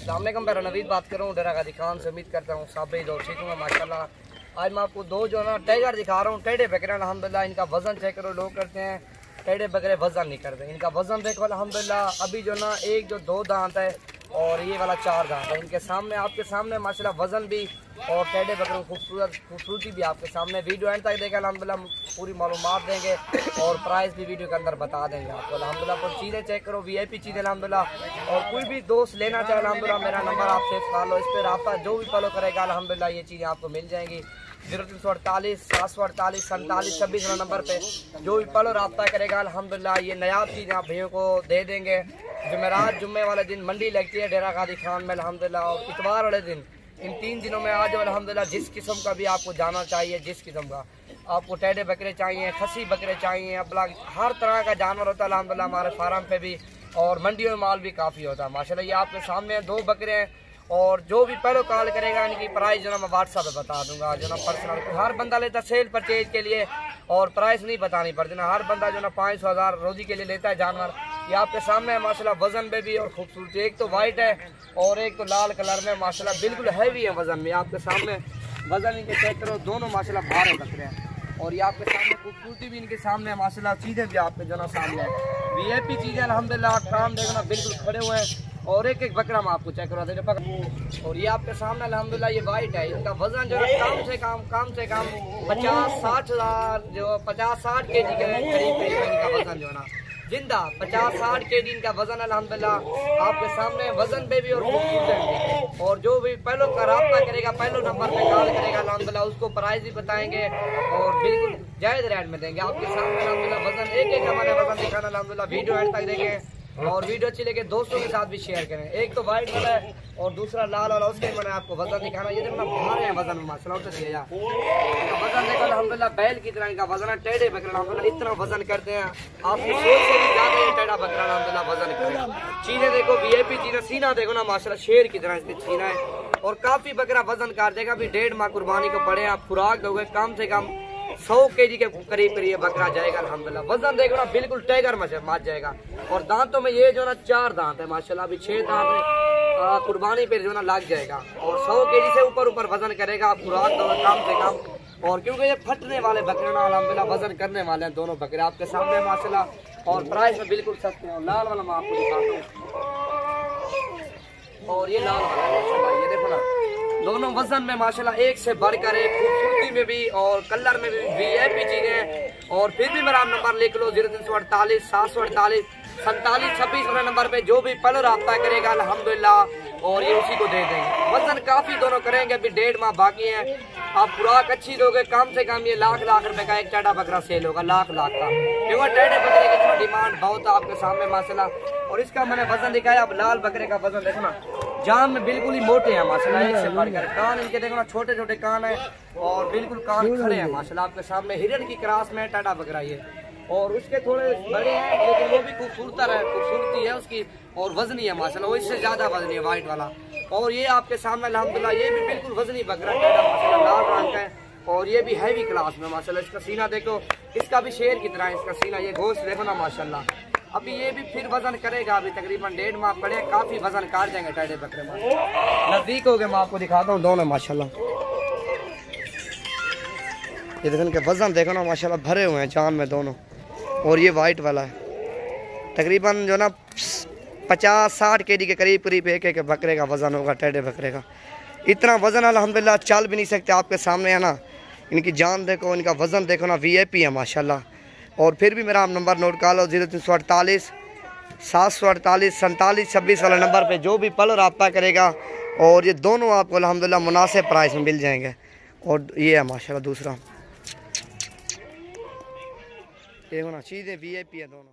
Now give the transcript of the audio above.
अस्सलाम वालेकुम, मैं नवीद बात कर रहा हूँ डेरा गाजी खान से। उम्मीद करता हूँ सब और ठीक हूँ माशाल्लाह। आज मैं आपको दो जो ना टाइगर दिखा रहा हूँ, टेढ़े बकरे अल्हम्दुलिल्लाह। इनका वजन चेक करो, लोग करते हैं टेढ़े बकरे वजन नहीं करते, इनका वजन देखो अल्हम्दुलिल्लाह। अभी जो ना एक जो 2 दांत है और ये वाला 4 दांत है, इनके सामने आपके सामने माशाल्लाह वजन भी और टेढ़े बकरों खूबसूरती भी आपके सामने। वीडियो एंड तक देखें अल्हम्दुलिल्लाह, पूरी मालूमात देंगे और प्राइस भी वीडियो के अंदर बता देंगे आपको अल्हम्दुलिल्लाह। तो चीज़ें चेक करो, VIP चीज़ें अल्हम्दुलिल्लाह। और कोई भी दोस्त लेना चाहे अल्हम्दुलिल्लाह, मेरा नंबर आप सेव कर लो, इस पर रब्ता जो भी फॉलो करेगा अल्हम्दुलिल्लाह ये चीज़ें आपको मिल जाएंगी। 0348 748 47 26 नंबर पे जो भी फॉलो रब्ता करेगा अल्हम्दुलिल्लाह ये नायाब चीज़ें आप भैया को दे देंगे। जुमेरात जुम्मे वाले दिन मंडी लगती है डेरा गाजी खान में अल्हम्दुलिल्लाह, और इतवार वाले दिन। इन 3 दिनों में आज अल्हम्दुलिल्लाह जिस किस्म का भी आपको जाना चाहिए, जिस किस्म का आपको टेढ़े बकरे चाहिए, खसी बकरे चाहिए, अपना हर तरह का जानवर होता है अल्हम्दुलिल्लाह हमारे फार्म पे भी, और मंडियों में माल भी काफ़ी होता है माशाल्लाह। ये आपके सामने 2 बकरे हैं, और जो भी पहले कॉल करेगा इनकी प्राइस जो ना मैं व्हाट्सएप पे बता दूंगा जो ना पर्सनल। हर बंदा लेता है सेल परचेज के लिए और प्राइस नहीं बतानी पड़ती ना। हर बंदा जो ना 500-1000 रोजी के लिए लेता है जानवर। ये आपके सामने है माशाल्लाह, वजन में भी और खूबसूरती। एक तो वाइट है और एक तो लाल कलर में माशाल्लाह, बिल्कुल हैवी है वजन में। आपके सामने वजन इनके चेक करो, दोनों माशाल्लाह भारे बकरे हैं। और ये आपके सामने खूबसूरती भी इनके सामने है माशाल्लाह, चीज़ें भी आपके जो ना सामने है VIP चीज़ें अल्हम्दुलिल्लाह। काम देखना बिल्कुल खड़े हुए हैं, और एक एक बकरा मैं आपको चेक करवा दें। और ये आपके सामने अल्हम्दुलिल्लाह ये वाइट है, इनका वजन जो है कम से कम 50-60 हज़ार जो 50-60 kg के करीब इनका वजन जो है ना जिंदा 50-60 kg इनका वजन अल्हम्दुलिल्लाह। आपके सामने वजन पे भी और खूबसूरत भी। और जो भी पहले का रब्ता करेगा, पहले नंबर पे कॉल करेगा अल्हम्दुलिल्लाह, उसको प्राइस भी बताएंगे और बिल्कुल जायज़ रेट में देंगे आपके सामने अल्हम्दुलिल्लाह। वजन एक एक हमारे वजन दिखाना अल्हम्दुलिल्लाह। वीडियो एंड तक देखें और वीडियो अच्छी लगे दोस्तों के साथ भी शेयर करें। एक तो वाइट वाला है और दूसरा लाल वाला, उसके मैंने आपको वजन दिखाना। ये देखना भारे हैं वजन में माशाल्लाह। उठा दिया वजन देखो अल्हम्दुलिल्लाह, बैल की तरह इनका वजन है। टेढ़े बकरे अल्हम्दुलिल्लाह इतना वजन करते हैं, आपकी सोच से भी ज्यादा ये टेढ़ा बकरा अल्हम्दुलिल्लाह वजन करेगा। चीजें देखो VIP चीजें, सीना देखो ना माशाल्लाह शेर की तरह इसकी सीना है, और काफी बकरा वजन कर देगा। अभी 1.5 माह कुर्बानी को पड़े, आप खुराक दोगे कम से कम 100 kg के करीब करीब बकरा जाएगा अल्हम्दुलिल्लाह। वजन देखो ना बिल्कुल टाइगर मच जाएगा। और दांतों में ये जो ना 4 दांत है माशाल्लाह, अभी 6 दांत है, कुर्बानी पे जो ना लग जाएगा। और 100 kg से ऊपर वजन करेगा, आप खुराक दोगे कम से कम। और क्योंकि ये फटने वाले बकरे ना अल्हम्दुलिल्लाह वजन करने वाले हैं दोनों बकरे आपके सामने माशाल्लाह। और प्राइस में बिल्कुल सस्ते हैं। लाल वाला मैं आपको दिखाता हूँ, और ये लाल वाला माशाल्लाह, ये देखो ना दोनों वजन में माशाल्लाह एक से बढ़कर एक, खूबसूरती में भी और कलर में भी VIP चीजें हैं। और फिर भी मेरा नंबर लिख लो 0348 748 47 26 वाला नंबर पे जो भी पल रब्ता करेगा अल्हम्दुलिल्लाह, और ये उसी को दे देंगे। वजन काफी दोनों करेंगे, अभी 1.5 माह बाकी है। आप खुराक अच्छी दोगे कम से कम ये लाख रुपए का एक टेढ़ा बकरा सेल होगा, लाख का। क्योंकि टेढ़े बकरे की डिमांड बहुत है आपके सामने माशाल्लाह। और इसका मैंने वजन दिखाया। अब लाल बकरे का वजन देखो ना, जान में बिल्कुल ही मोटे हैं माशाल्लाह, एक से बढ़कर। कान इनके देखो ना छोटे छोटे कान है और बिल्कुल कान खड़े हैं माशाल्लाह आपके सामने। हिरन की क्रास में टाटा बकरा ये, और उसके थोड़े बड़े हैं लेकिन वो भी खूबसूरती है उसकी, और वजनी है माशाल्लाह, वो इससे ज्यादा वजनी है वाइट वाला। और ये आपके सामने अल्हम्दुलिल्लाह ये भी बिल्कुल वजनी बकरा टेढ़ा माशाल्लाह, लाल रंग का है, और ये भी हैवी क्लास में माशाल्लाह। इसका सीना देखो, इसका भी शेर की तरह इसका सीना, ये गोश्त देखो ना माशाल्लाह। अभी ये भी फिर वजन करेगा, अभी तकरीबन 1.5 माह पड़े, काफी वजन काट जाएंगे टेढ़े बकरे में। नजदीक हो गए, मैं आपको दिखाता हूँ दोनों माशाल्लाह। ये देखो इनके वजन देखो ना माशाल्लाह, भरे हुए हैं जान में दोनों। और ये वाइट वाला है, तकरीबन जो ना 50-60 kg के करीब करीब एक एक बकरे का वजन होगा टेढ़े बकरे का। इतना वजन अल्हम्दुलिल्लाह चल भी नहीं सकते आपके सामने है ना। इनकी जान देखो, इनका वजन देखो ना, VIP है माशाल्लाह। और फिर भी मेरा नंबर नोट कर लो 0348 748 47 26 वाला नंबर पे जो भी पल रब्ता करेगा, और ये दोनों आपको अल्हम्दुलिल्लाह मुनासिब प्राइस में मिल जाएंगे। और ये है माशाल्लाह दूसरा, ये होना चीज़ें VIP है दोनों।